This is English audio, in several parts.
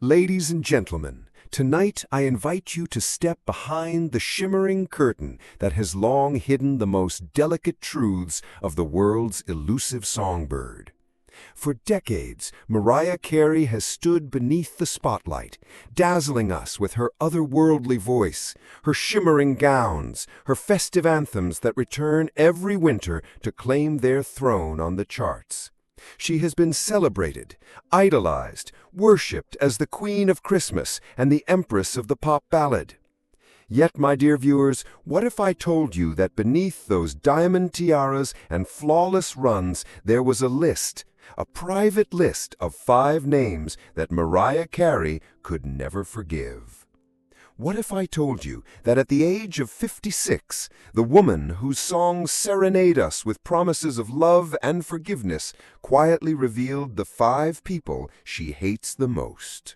Ladies and gentlemen, tonight I invite you to step behind the shimmering curtain that has long hidden the most delicate truths of the world's elusive songbird. For decades, Mariah Carey has stood beneath the spotlight, dazzling us with her otherworldly voice, her shimmering gowns, her festive anthems that return every winter to claim their throne on the charts. She has been celebrated, idolized, worshipped as the Queen of Christmas and the Empress of the pop ballad. Yet, my dear viewers, what if I told you that beneath those diamond tiaras and flawless runs there was a list, a private list of 5 names that Mariah Carey could never forgive? What if I told you that at the age of 56, the woman whose songs serenade us with promises of love and forgiveness quietly revealed the 5 people she hates the most?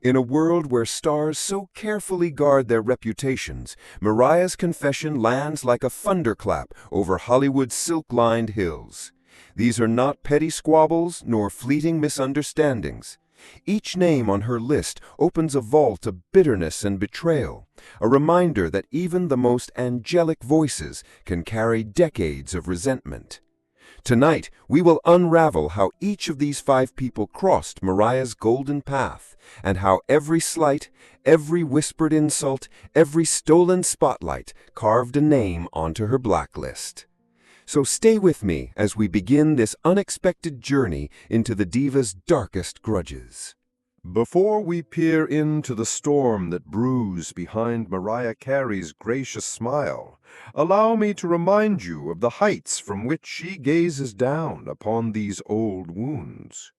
In a world where stars so carefully guard their reputations, Mariah's confession lands like a thunderclap over Hollywood's silk-lined hills. These are not petty squabbles nor fleeting misunderstandings. Each name on her list opens a vault of bitterness and betrayal, a reminder that even the most angelic voices can carry decades of resentment. Tonight, we will unravel how each of these 5 people crossed Mariah's golden path, and how every slight, every whispered insult, every stolen spotlight carved a name onto her blacklist. So stay with me as we begin this unexpected journey into the diva's darkest grudges. Before we peer into the storm that brews behind Mariah Carey's gracious smile, allow me to remind you of the heights from which she gazes down upon these old wounds.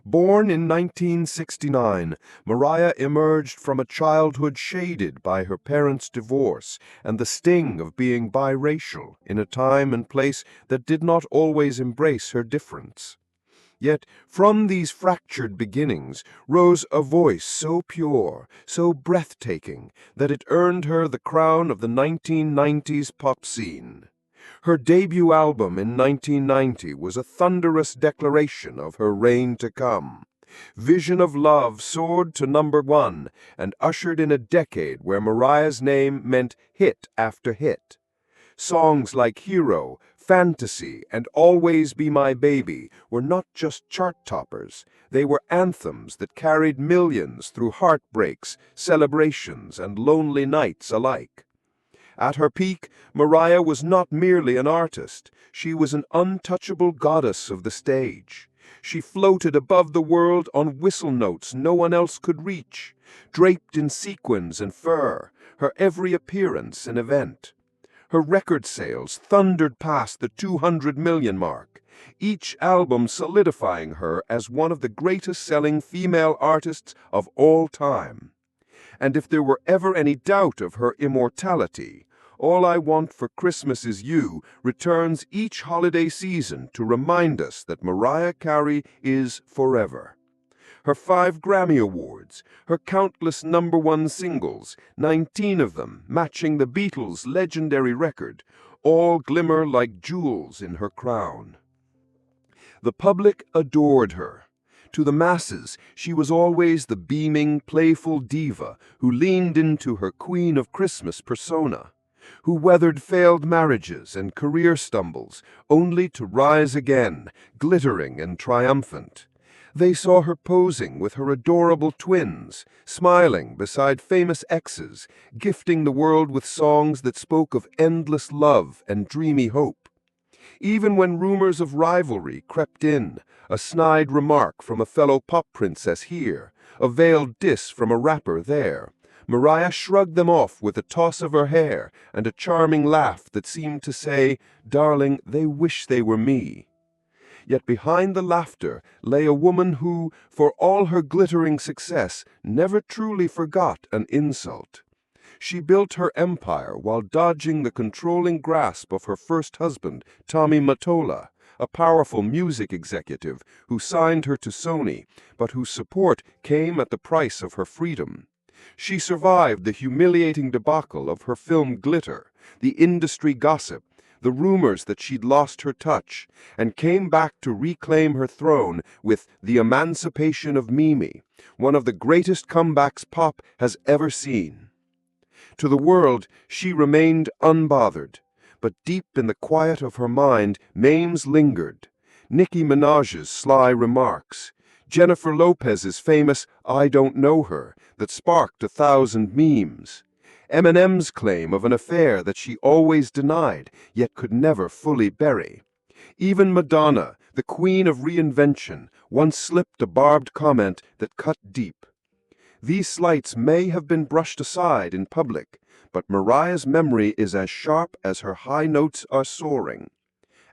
Born in 1969, Mariah emerged from a childhood shaded by her parents' divorce and the sting of being biracial in a time and place that did not always embrace her difference. Yet from these fractured beginnings rose a voice so pure, so breathtaking, that it earned her the crown of the 1990s pop scene. Her debut album in 1990 was a thunderous declaration of her reign to come. Vision of Love soared to #1 and ushered in a decade where Mariah's name meant hit after hit. Songs like Hero, Fantasy, and Always Be My Baby were not just chart toppers. They were anthems that carried millions through heartbreaks, celebrations, and lonely nights alike. At her peak, Mariah was not merely an artist. She was an untouchable goddess of the stage. She floated above the world on whistle notes no one else could reach, draped in sequins and fur, her every appearance an event. Her record sales thundered past the 200 million mark, each album solidifying her as one of the greatest-selling female artists of all time. And if there were ever any doubt of her immortality, All I Want for Christmas Is You returns each holiday season to remind us that Mariah Carey is forever. Her 5 Grammy Awards, her countless #1 singles, 19 of them matching the Beatles' legendary record, all glimmer like jewels in her crown. The public adored her. To the masses, she was always the beaming, playful diva who leaned into her Queen of Christmas persona, who weathered failed marriages and career stumbles, only to rise again, glittering and triumphant. They saw her posing with her adorable twins, smiling beside famous exes, gifting the world with songs that spoke of endless love and dreamy hope. Even when rumors of rivalry crept in, a snide remark from a fellow pop princess here, a veiled diss from a rapper there, Mariah shrugged them off with a toss of her hair and a charming laugh that seemed to say, "Darling, they wish they were me." Yet behind the laughter lay a woman who, for all her glittering success, never truly forgot an insult. She built her empire while dodging the controlling grasp of her first husband, Tommy Mottola, a powerful music executive who signed her to Sony, but whose support came at the price of her freedom. She survived the humiliating debacle of her film Glitter, the industry gossip, the rumors that she'd lost her touch, and came back to reclaim her throne with The Emancipation of Mimi, one of the greatest comebacks pop has ever seen. To the world, she remained unbothered, but deep in the quiet of her mind, names lingered. Nicki Minaj's sly remarks, Jennifer Lopez's famous "I don't know her" that sparked 1,000 memes, Eminem's claim of an affair that she always denied, yet could never fully bury. Even Madonna, the queen of reinvention, once slipped a barbed comment that cut deep. These slights may have been brushed aside in public, but Mariah's memory is as sharp as her high notes are soaring.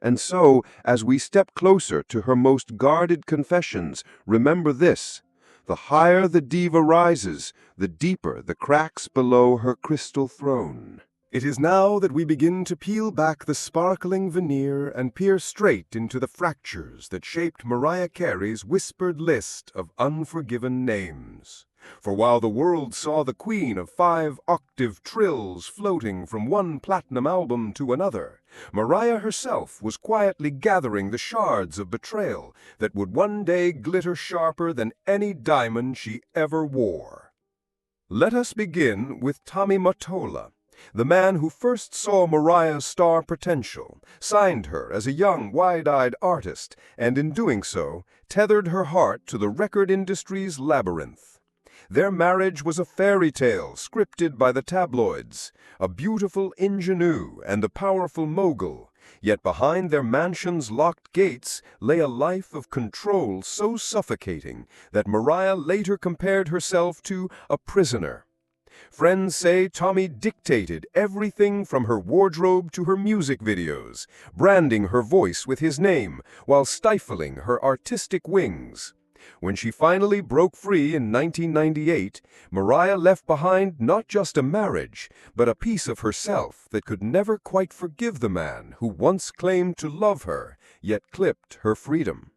And so, as we step closer to her most guarded confessions, remember this: the higher the diva rises, the deeper the cracks below her crystal throne. It is now that we begin to peel back the sparkling veneer and peer straight into the fractures that shaped Mariah Carey's whispered list of unforgiven names. For while the world saw the queen of 5-octave trills floating from one platinum album to another, Mariah herself was quietly gathering the shards of betrayal that would one day glitter sharper than any diamond she ever wore. Let us begin with Tommy Mottola, the man who first saw Mariah's star potential, signed her as a young, wide-eyed artist, and in doing so, tethered her heart to the record industry's labyrinth. Their marriage was a fairy tale scripted by the tabloids, a beautiful ingenue and a powerful mogul, yet behind their mansion's locked gates lay a life of control so suffocating that Mariah later compared herself to a prisoner. Friends say Tommy dictated everything from her wardrobe to her music videos, branding her voice with his name while stifling her artistic wings. When she finally broke free in 1998, Mariah left behind not just a marriage, but a piece of herself that could never quite forgive the man who once claimed to love her, yet clipped her freedom.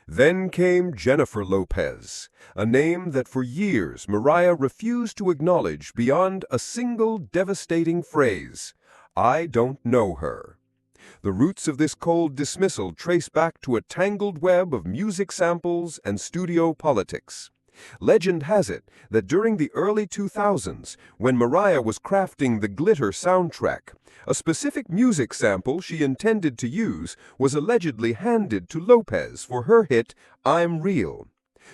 Then came Jennifer Lopez, a name that for years Mariah refused to acknowledge beyond a single devastating phrase: "I don't know her." The roots of this cold dismissal trace back to a tangled web of music samples and studio politics. Legend has it that during the early 2000s, when Mariah was crafting the Glitter soundtrack, a specific music sample she intended to use was allegedly handed to Lopez for her hit "I'm Real."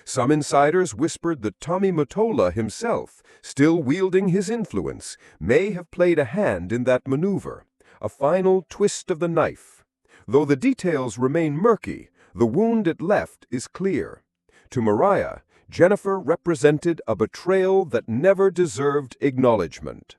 Some insiders whispered that Tommy Mottola himself, still wielding his influence, may have played a hand in that maneuver. A final twist of the knife. Though the details remain murky, the wound it left is clear. To Mariah, Jennifer represented a betrayal that never deserved acknowledgement.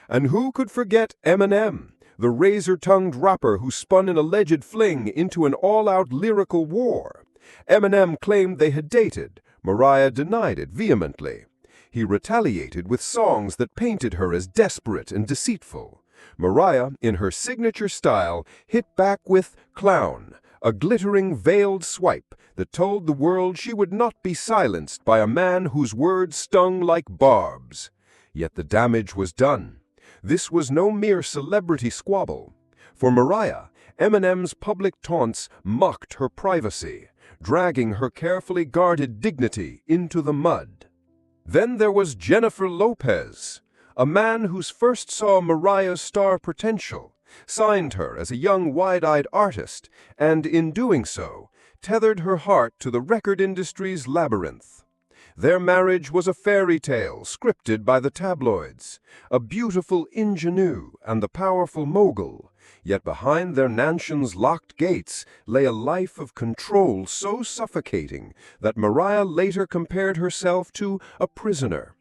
And who could forget Eminem, the razor-tongued rapper who spun an alleged fling into an all-out lyrical war? Eminem claimed they had dated. Mariah denied it vehemently. He retaliated with songs that painted her as desperate and deceitful. Mariah, in her signature style, hit back with Clown, a glittering veiled swipe that told the world she would not be silenced by a man whose words stung like barbs. Yet the damage was done. This was no mere celebrity squabble. For Mariah, Eminem's public taunts mocked her privacy, dragging her carefully guarded dignity into the mud. Then there was Jennifer Lopez, a man who first saw Mariah's star potential, signed her as a young, wide-eyed artist, and in doing so, tethered her heart to the record industry's labyrinth. Their marriage was a fairy tale scripted by the tabloids, a beautiful ingenue and the powerful mogul, yet behind their mansion's locked gates lay a life of control so suffocating that Mariah later compared herself to a prisoner.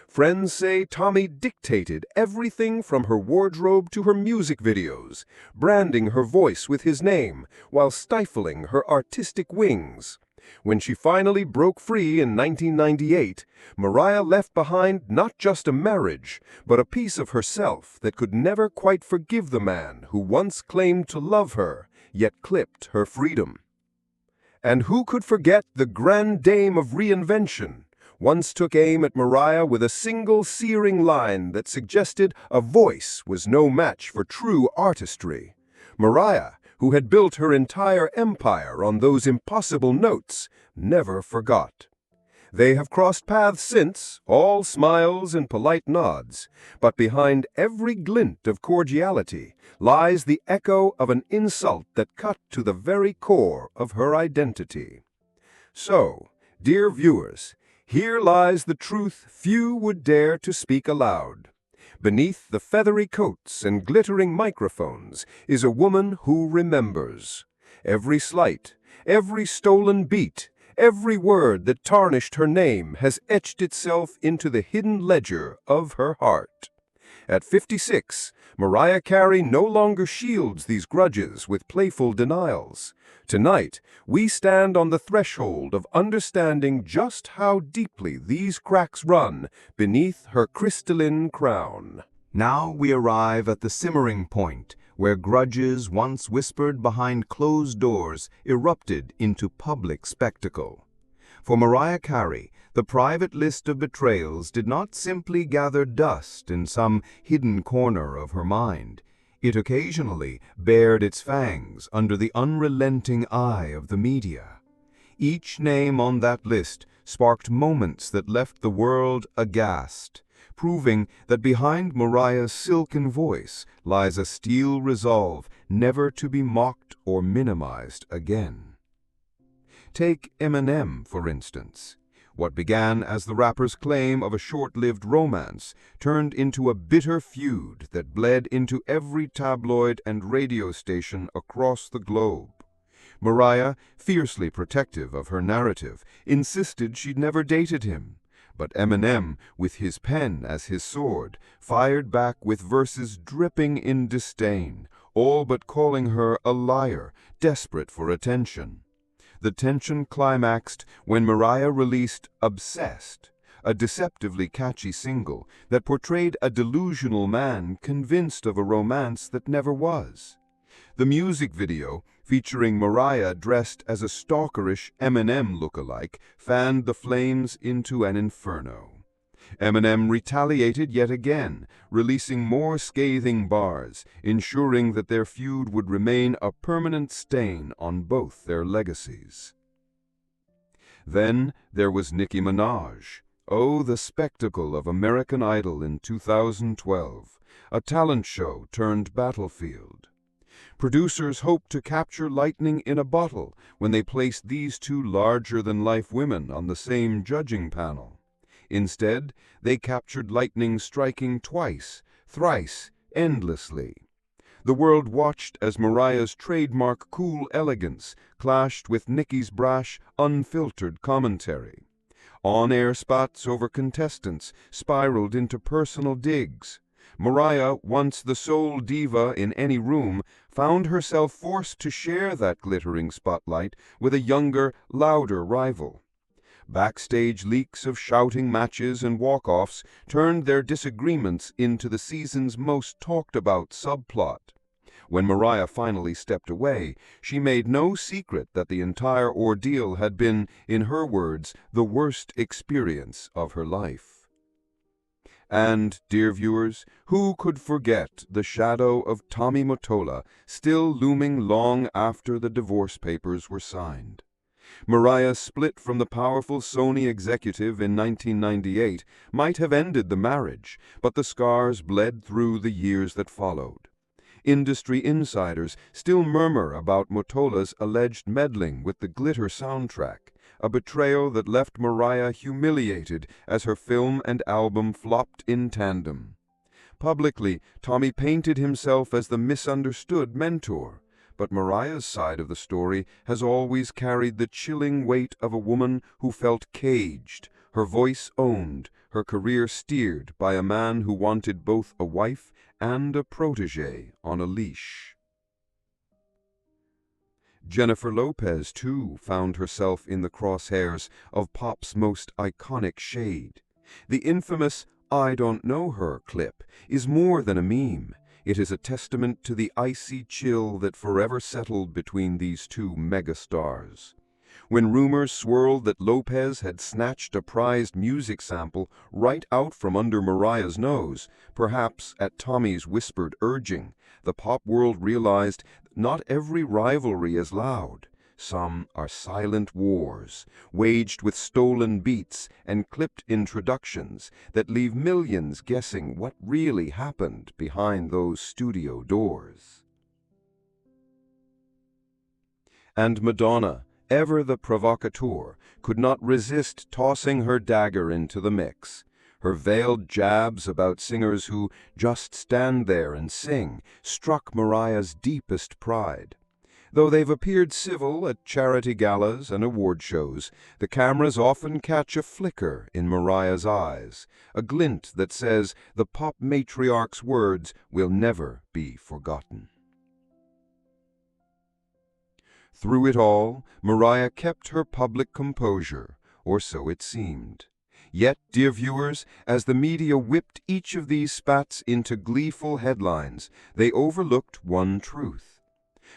Friends say Tommy dictated everything from her wardrobe to her music videos, branding her voice with his name while stifling her artistic wings. When she finally broke free in 1998, Mariah left behind not just a marriage, but a piece of herself that could never quite forgive the man who once claimed to love her, yet clipped her freedom. And who could forget the grand dame of reinvention? once took aim at Mariah with a single searing line that suggested a voice was no match for true artistry. Mariah, who had built her entire empire on those impossible notes, never forgot. They have crossed paths since, all smiles and polite nods, but behind every glint of cordiality lies the echo of an insult that cut to the very core of her identity. So, dear viewers, here lies the truth few would dare to speak aloud. Beneath the feathery coats and glittering microphones is a woman who remembers. Every slight, every stolen beat, every word that tarnished her name has etched itself into the hidden ledger of her heart. At 56, Mariah Carey no longer shields these grudges with playful denials. Tonight, we stand on the threshold of understanding just how deeply these cracks run beneath her crystalline crown. Now we arrive at the simmering point, where grudges once whispered behind closed doors erupted into public spectacle. For Mariah Carey, the private list of betrayals did not simply gather dust in some hidden corner of her mind. It occasionally bared its fangs under the unrelenting eye of the media. Each name on that list sparked moments that left the world aghast, proving that behind Mariah's silken voice lies a steel resolve never to be mocked or minimized again. Take Eminem, for instance. What began as the rapper's claim of a short-lived romance turned into a bitter feud that bled into every tabloid and radio station across the globe. Mariah, fiercely protective of her narrative, insisted she'd never dated him. But Eminem, with his pen as his sword, fired back with verses dripping in disdain, all but calling her a liar, desperate for attention. The tension climaxed when Mariah released Obsessed, a deceptively catchy single that portrayed a delusional man convinced of a romance that never was. The music video, featuring Mariah dressed as a stalkerish Eminem lookalike, fanned the flames into an inferno. Eminem retaliated yet again, releasing more scathing bars, ensuring that their feud would remain a permanent stain on both their legacies. Then there was Nicki Minaj. Oh, the spectacle of American Idol in 2012, a talent show turned battlefield. Producers hoped to capture lightning in a bottle when they placed these two larger-than-life women on the same judging panel. Instead, they captured lightning striking twice, thrice, endlessly. The world watched as Mariah's trademark cool elegance clashed with Nicki's brash, unfiltered commentary. On-air spots over contestants spiraled into personal digs. Mariah, once the sole diva in any room, found herself forced to share that glittering spotlight with a younger, louder rival. Backstage leaks of shouting matches and walk-offs turned their disagreements into the season's most talked-about subplot. When Mariah finally stepped away, she made no secret that the entire ordeal had been, in her words, the worst experience of her life. And, dear viewers, who could forget the shadow of Tommy Mottola still looming long after the divorce papers were signed? Mariah split from the powerful Sony executive in 1998 might have ended the marriage, but the scars bled through the years that followed. Industry insiders still murmur about Mottola's alleged meddling with the Glitter soundtrack, a betrayal that left Mariah humiliated as her film and album flopped in tandem. Publicly, Tommy painted himself as the misunderstood mentor. But Mariah's side of the story has always carried the chilling weight of a woman who felt caged, her voice owned, her career steered by a man who wanted both a wife and a protégé on a leash. Jennifer Lopez, too, found herself in the crosshairs of pop's most iconic shade. The infamous "I Don't Know Her" clip is more than a meme. It is a testament to the icy chill that forever settled between these two megastars. When rumors swirled that Lopez had snatched a prized music sample right out from under Mariah's nose, perhaps at Tommy's whispered urging, the pop world realized that not every rivalry is loud. Some are silent wars, waged with stolen beats and clipped introductions that leave millions guessing what really happened behind those studio doors. And Madonna, ever the provocateur, could not resist tossing her dagger into the mix. Her veiled jabs about singers who just stand there and sing struck Mariah's deepest pride. Though they've appeared civil at charity galas and award shows, the cameras often catch a flicker in Mariah's eyes, a glint that says the pop matriarch's words will never be forgotten. Through it all, Mariah kept her public composure, or so it seemed. Yet, dear viewers, as the media whipped each of these spats into gleeful headlines, they overlooked one truth.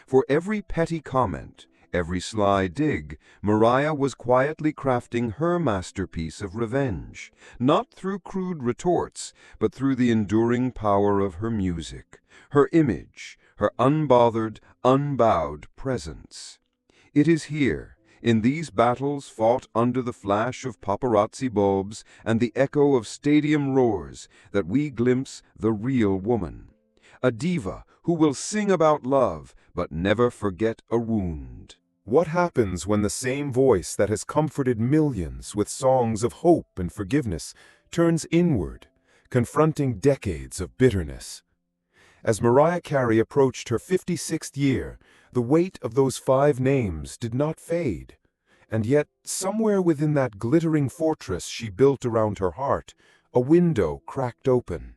For every petty comment, every sly dig, Mariah was quietly crafting her masterpiece of revenge, not through crude retorts, but through the enduring power of her music, her image, her unbothered, unbowed presence. It is here, in these battles fought under the flash of paparazzi bulbs and the echo of stadium roars, that we glimpse the real woman. A diva who will sing about love, but never forget a wound. What happens when the same voice that has comforted millions with songs of hope and forgiveness turns inward, confronting decades of bitterness? As Mariah Carey approached her 56th year, the weight of those 5 names did not fade. And yet, somewhere within that glittering fortress she built around her heart, a window cracked open.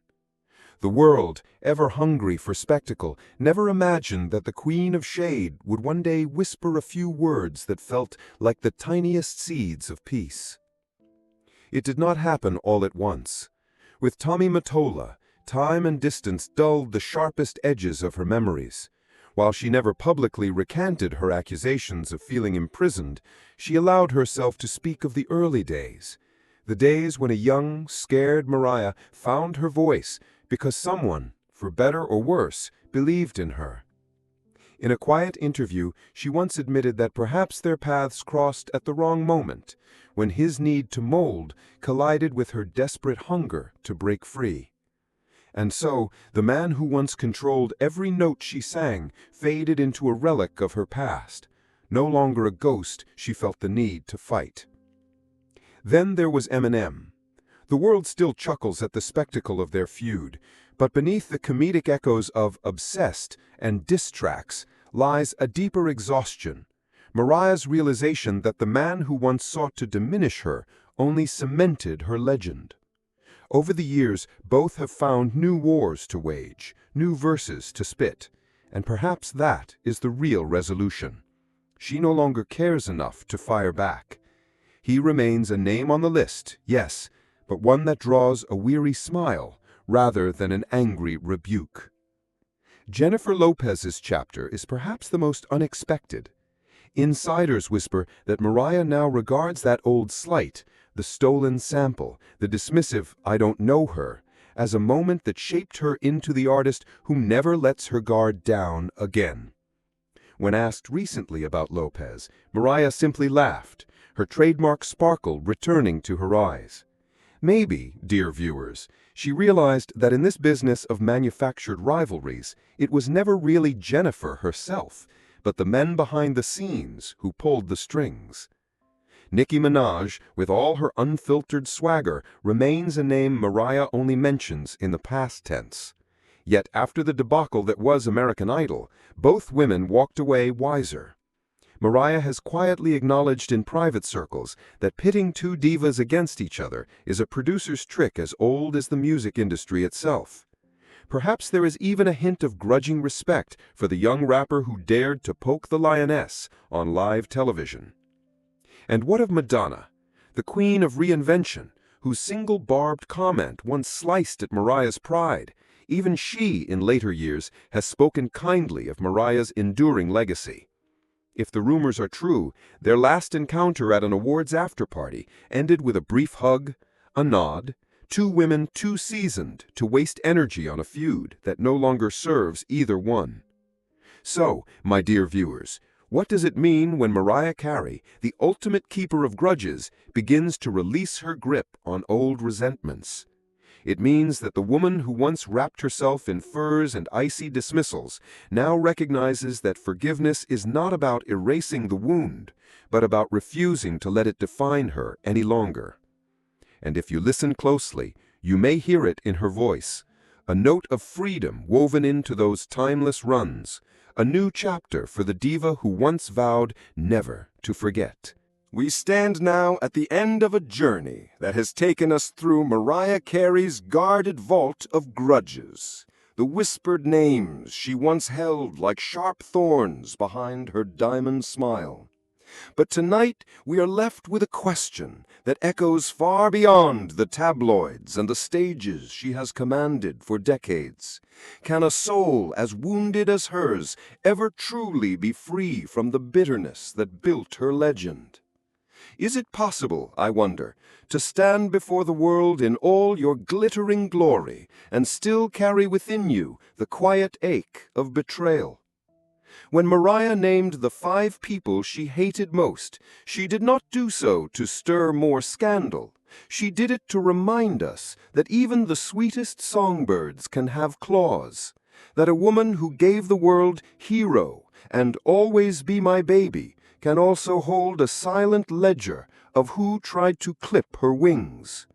The world, ever hungry for spectacle, never imagined that the Queen of Shade would one day whisper a few words that felt like the tiniest seeds of peace. It did not happen all at once. With Tommy Mottola, time and distance dulled the sharpest edges of her memories. While she never publicly recanted her accusations of feeling imprisoned, she allowed herself to speak of the early days. The days when a young, scared Mariah found her voice because someone, for better or worse, believed in her. In a quiet interview, she once admitted that perhaps their paths crossed at the wrong moment, when his need to mold collided with her desperate hunger to break free. And so, the man who once controlled every note she sang faded into a relic of her past, no longer a ghost she felt the need to fight. Then there was Eminem. The world still chuckles at the spectacle of their feud, but beneath the comedic echoes of Obsessed and diss tracks lies a deeper exhaustion, Mariah's realization that the man who once sought to diminish her only cemented her legend. Over the years, both have found new wars to wage, new verses to spit, and perhaps that is the real resolution. She no longer cares enough to fire back. He remains a name on the list, yes, but one that draws a weary smile rather than an angry rebuke. Jennifer Lopez's chapter is perhaps the most unexpected. Insiders whisper that Mariah now regards that old slight, the stolen sample, the dismissive "I don't know her," as a moment that shaped her into the artist who never lets her guard down again. When asked recently about Lopez, Mariah simply laughed, her trademark sparkle returning to her eyes. Maybe, dear viewers, she realized that in this business of manufactured rivalries, it was never really Jennifer herself, but the men behind the scenes who pulled the strings. Nicki Minaj, with all her unfiltered swagger, remains a name Mariah only mentions in the past tense. Yet after the debacle that was American Idol, both women walked away wiser. Mariah has quietly acknowledged in private circles that pitting 2 divas against each other is a producer's trick as old as the music industry itself. Perhaps there is even a hint of grudging respect for the young rapper who dared to poke the lioness on live television. And what of Madonna, the queen of reinvention, whose single barbed comment once sliced at Mariah's pride? Even she, in later years, has spoken kindly of Mariah's enduring legacy. If the rumors are true, their last encounter at an awards after-party ended with a brief hug, a nod, two women too seasoned to waste energy on a feud that no longer serves either one. So, my dear viewers, what does it mean when Mariah Carey, the ultimate keeper of grudges, begins to release her grip on old resentments? It means that the woman who once wrapped herself in furs and icy dismissals now recognizes that forgiveness is not about erasing the wound, but about refusing to let it define her any longer. And if you listen closely, you may hear it in her voice, a note of freedom woven into those timeless runs, a new chapter for the diva who once vowed never to forget. We stand now at the end of a journey that has taken us through Mariah Carey's guarded vault of grudges, the whispered names she once held like sharp thorns behind her diamond smile. But tonight we are left with a question that echoes far beyond the tabloids and the stages she has commanded for decades. Can a soul as wounded as hers ever truly be free from the bitterness that built her legend? Is it possible, I wonder, to stand before the world in all your glittering glory and still carry within you the quiet ache of betrayal? When Mariah named the 5 people she hated most, she did not do so to stir more scandal. She did it to remind us that even the sweetest songbirds can have claws, that a woman who gave the world Hero and Always Be My Baby can also hold a silent ledger of who tried to clip her wings.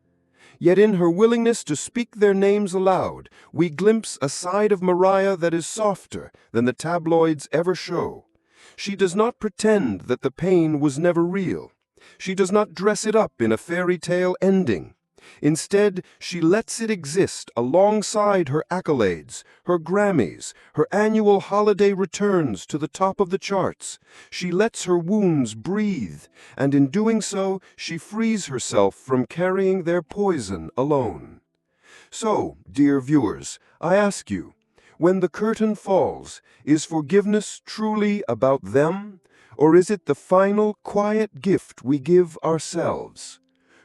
Yet in her willingness to speak their names aloud, we glimpse a side of Mariah that is softer than the tabloids ever show. She does not pretend that the pain was never real. She does not dress it up in a fairy tale ending. Instead, she lets it exist alongside her accolades, her Grammys, her annual holiday returns to the top of the charts. She lets her wounds breathe, and in doing so, she frees herself from carrying their poison alone. So, dear viewers, I ask you, when the curtain falls, is forgiveness truly about them, or is it the final quiet gift we give ourselves?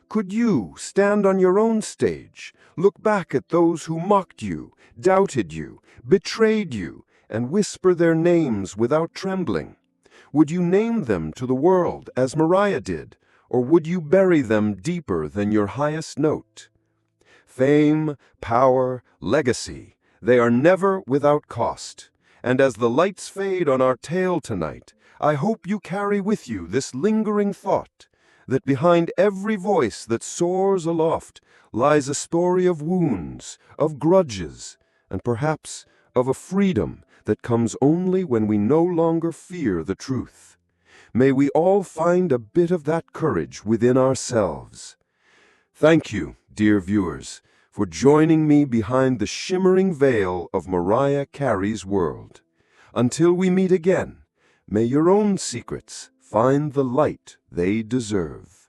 Could you stand on your own stage, look back at those who mocked you, doubted you, betrayed you, and whisper their names without trembling? Would you name them to the world as Mariah did, or would you bury them deeper than your highest note? Fame, power, legacy, they are never without cost. And as the lights fade on our tale tonight, I hope you carry with you this lingering thought, that behind every voice that soars aloft lies a story of wounds, of grudges, and perhaps of a freedom that comes only when we no longer fear the truth. May we all find a bit of that courage within ourselves. Thank you, dear viewers, for joining me behind the shimmering veil of Mariah Carey's world. Until we meet again, may your own secrets find the light they deserve.